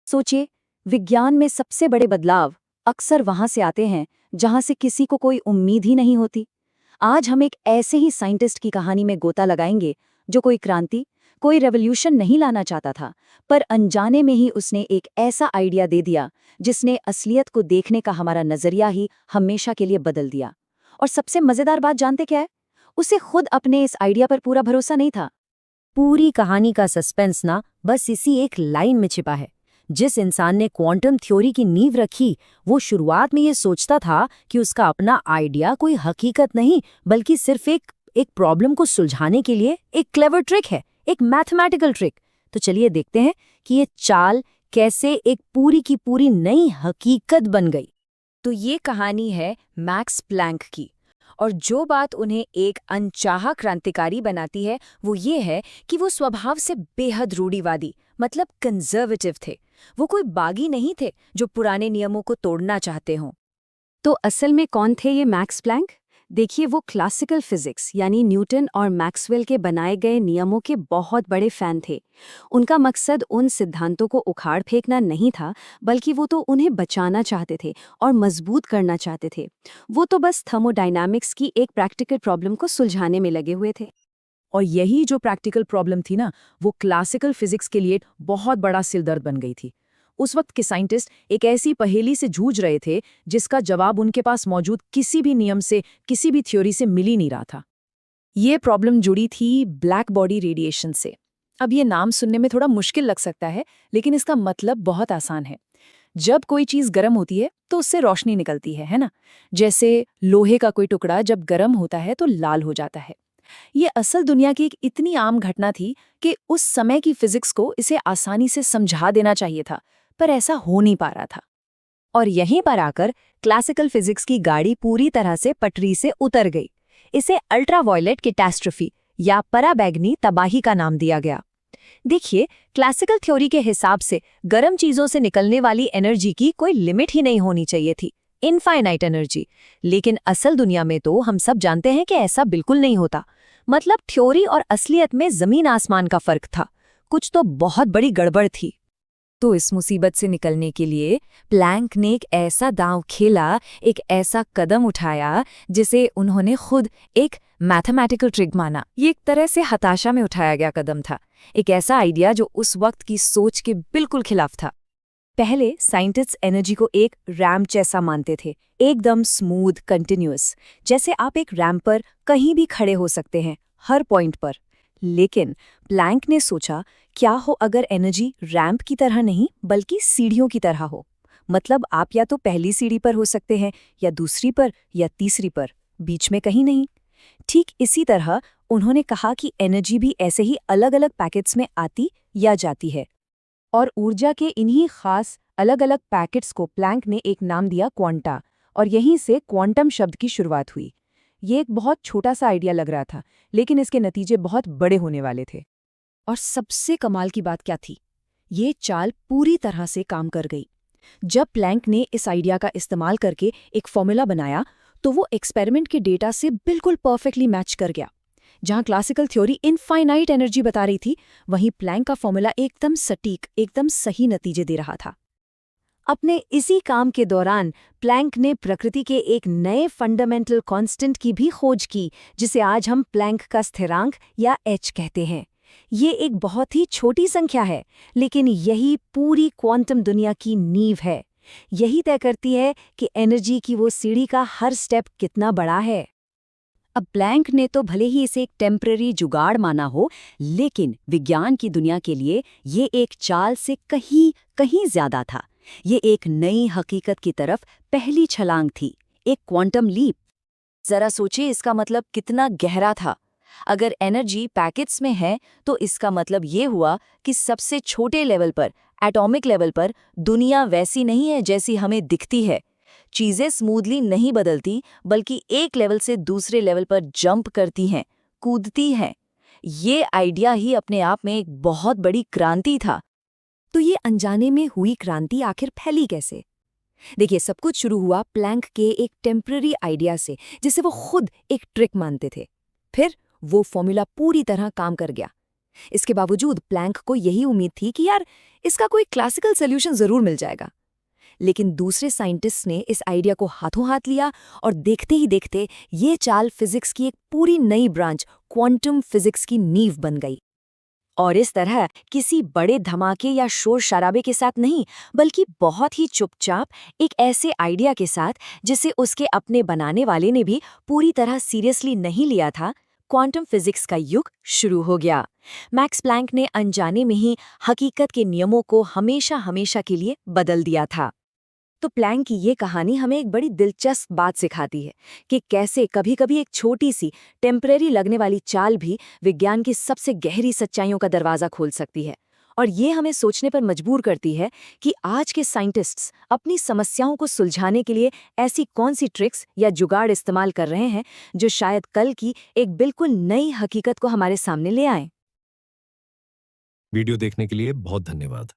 सोचिए, विज्ञान में सबसे बड़े बदलाव अक्सर वहां से आते हैं जहां से किसी को कोई उम्मीद ही नहीं होती। आज हम एक ऐसे ही साइंटिस्ट की कहानी में गोता लगाएंगे जो कोई क्रांति, कोई रेवोल्यूशन नहीं लाना चाहता था, पर अनजाने में ही उसने एक ऐसा आइडिया दे दिया जिसने असलियत को देखने का हमारा नजरिया ही हमेशा के लिए बदल दिया। और सबसे मजेदार बात जानते क्या है? उसे खुद अपने इस आइडिया पर पूरा भरोसा नहीं था। पूरी कहानी का सस्पेंस ना बस इसी एक लाइन में छिपा है। जिस इंसान ने क्वांटम थ्योरी की नींव रखी, वो शुरुआत में ये सोचता था कि उसका अपना आइडिया कोई हकीकत नहीं, बल्कि सिर्फ एक प्रॉब्लम को सुलझाने के लिए एक क्लेवर ट्रिक है, एक मैथमेटिकल ट्रिक। तो चलिए देखते हैं कि ये चाल कैसे एक पूरी की पूरी नई हकीकत बन गई। तो ये कहानी है मैक्स प्लैंक की। और जो बात उन्हें एक अनचाहा क्रांतिकारी बनाती है वो ये है कि वो स्वभाव से बेहद रूढ़िवादी, मतलब कंजर्वेटिव थे। वो कोई बागी नहीं थे जो पुराने नियमों को तोड़ना चाहते हों। तो असल में कौन थे ये मैक्स प्लैंक? देखिए, वो क्लासिकल फिजिक्स यानी न्यूटन और मैक्सवेल के बनाए गए नियमों के बहुत बड़े फैन थे। उनका मकसद उन सिद्धांतों को उखाड़ फेंकना नहीं था, बल्कि वो तो उन्हें बचाना चाहते थे और मजबूत करना चाहते थे। वो तो बस थर्मोडायनामिक्स की एक प्रैक्टिकल प्रॉब्लम को सुलझाने में लगे हुए थे। और यही जो प्रैक्टिकल प्रॉब्लम थी ना, वो क्लासिकल फिजिक्स के लिए बहुत बड़ा सिरदर्द बन गई थी। उस वक्त के साइंटिस्ट एक ऐसी पहेली से जूझ रहे थे जिसका जवाब उनके पास मौजूद किसी भी नियम से, किसी भी थ्योरी से मिल ही नहीं रहा था। ये प्रॉब्लम जुड़ी थी ब्लैक बॉडी रेडिएशन से। अब ये नाम सुनने में थोड़ा मुश्किल लग सकता है, लेकिन इसका मतलब बहुत आसान है। जब कोई चीज गर्म होती है तो उससे रोशनी निकलती है ना? जैसे लोहे का कोई टुकड़ा जब गर्म होता है तो लाल हो जाता है। ये असल दुनिया की एक इतनी आम घटना थी कि उस समय की फिजिक्स को इसे आसानी से समझा देना चाहिए था, पर ऐसा हो नहीं पा रहा था। और यहीं पर आकर क्लासिकल फिजिक्स की गाड़ी पूरी तरह से पटरी से उतर गई। इसे अल्ट्रावायलेट कैटास्ट्रोफी या पराबैंगनी तबाही का नाम दिया गया। देखिए, क्लासिकल थ्योरी के हिसाब से गर्म चीजों से निकलने वाली एनर्जी की कोई लिमिट ही नहीं होनी चाहिए थी, इनफाइनाइट एनर्जी। लेकिन असल दुनिया में तो हम सब जानते हैं कि ऐसा बिल्कुल नहीं होता। मतलब थ्योरी और असलियत में जमीन आसमान का फर्क था। कुछ तो बहुत बड़ी गड़बड़ थी। तो इस मुसीबत से निकलने के लिए प्लैंक ने एक ऐसा दांव खेला, एक ऐसा कदम उठाया जिसे उन्होंने खुद एक मैथमेटिकल ट्रिक माना। ये एक तरह से हताशा में उठाया गया कदम था, एक ऐसा आइडिया जो उस वक्त की सोच के बिल्कुल खिलाफ था। पहले साइंटिस्ट्स एनर्जी को एक रैम्प जैसा मानते थे, एकदम स्मूथ, कंटिन्यूअस, जैसे आप एक रैम्प पर कहीं भी खड़े हो सकते हैं, हर पॉइंट पर। लेकिन प्लैंक ने सोचा, क्या हो अगर एनर्जी रैंप की तरह नहीं बल्कि सीढ़ियों की तरह हो? मतलब आप या तो पहली सीढ़ी पर हो सकते हैं, या दूसरी पर, या तीसरी पर, बीच में कहीं नहीं। ठीक इसी तरह उन्होंने कहा कि एनर्जी भी ऐसे ही अलग अलग पैकेट्स में आती या जाती है। और ऊर्जा के इन्हीं खास अलग अलग पैकेट्स को प्लैंक ने एक नाम दिया, क्वांटा। और यहीं से क्वांटम शब्द की शुरुआत हुई। ये एक बहुत छोटा सा आइडिया लग रहा था, लेकिन इसके नतीजे बहुत बड़े होने वाले थे। और सबसे कमाल की बात क्या थी? ये चाल पूरी तरह से काम कर गई। जब प्लैंक ने इस आइडिया का इस्तेमाल करके एक फॉर्मूला बनाया, तो वो एक्सपेरिमेंट के डेटा से बिल्कुल परफेक्टली मैच कर गया। जहां क्लासिकल थ्योरी इनफाइनाइट एनर्जी बता रही थी, वहीं प्लैंक का फॉर्मूला एकदम सटीक, एकदम सही नतीजे दे रहा था। अपने इसी काम के दौरान प्लैंक ने प्रकृति के एक नए फंडामेंटल कांस्टेंट की भी खोज की, जिसे आज हम प्लैंक का स्थिरांक या एच कहते हैं। ये एक बहुत ही छोटी संख्या है, लेकिन यही पूरी क्वांटम दुनिया की नींव है। यही तय करती है कि एनर्जी की वो सीढ़ी का हर स्टेप कितना बड़ा है। अब प्लैंक ने तो भले ही इसे एक टेम्पररी जुगाड़ माना हो, लेकिन विज्ञान की दुनिया के लिए ये एक चाल से कहीं कहीं ज्यादा था। ये एक नई हकीकत की तरफ पहली छलांग थी, एक क्वांटम लीप। जरा सोचिए, इसका मतलब कितना गहरा था। अगर एनर्जी पैकेट्स में है, तो इसका मतलब ये हुआ कि सबसे छोटे लेवल पर, एटॉमिक लेवल पर, दुनिया वैसी नहीं है जैसी हमें दिखती है। चीजें स्मूथली नहीं बदलती, बल्कि एक लेवल से दूसरे लेवल पर जंप करती हैं, कूदती हैं। ये आइडिया ही अपने आप में एक बहुत बड़ी क्रांति था। तो ये अनजाने में हुई क्रांति आखिर फैली कैसे? देखिए, सब कुछ शुरू हुआ प्लैंक के एक टेम्पररी आइडिया से, जिसे वो खुद एक ट्रिक मानते थे। फिर वो फॉर्मूला पूरी तरह काम कर गया। इसके बावजूद प्लैंक को यही उम्मीद थी कि यार इसका कोई क्लासिकल सोल्यूशन जरूर मिल जाएगा। लेकिन दूसरे साइंटिस्ट ने इस आइडिया को हाथों हाथ लिया और देखते ही देखते ये चाल फिजिक्स की एक पूरी नई ब्रांच क्वांटम फिजिक्स की नींव बन गई। और इस तरह किसी बड़े धमाके या शोर शराबे के साथ नहीं, बल्कि बहुत ही चुपचाप एक ऐसे आइडिया के साथ जिसे उसके अपने बनाने वाले ने भी पूरी तरह सीरियसली नहीं लिया था, क्वांटम फिजिक्स का युग शुरू हो गया। मैक्स प्लैंक ने अनजाने में ही हकीकत के नियमों को हमेशा हमेशा के लिए बदल दिया था। तो प्लैंक की ये कहानी हमें एक बड़ी दिलचस्प बात सिखाती है कि कैसे कभी-कभी एक छोटी सी टेम्परेरी लगने वाली चाल भी विज्ञान की सबसे गहरी सच्चाइयों का दरवाज़ा खोल सकती है। और ये हमें सोचने पर मजबूर करती है कि आज के साइंटिस्ट्स अपनी समस्याओं को सुलझाने के लिए ऐसी कौन सी ट्रिक्स या जुगाड़ इस्तेमाल कर रहे हैं जो शायद कल की एक बिल्कुल नई हकीकत को हमारे सामने ले आएं। वीडियो देखने के लिए बहुत धन्यवाद।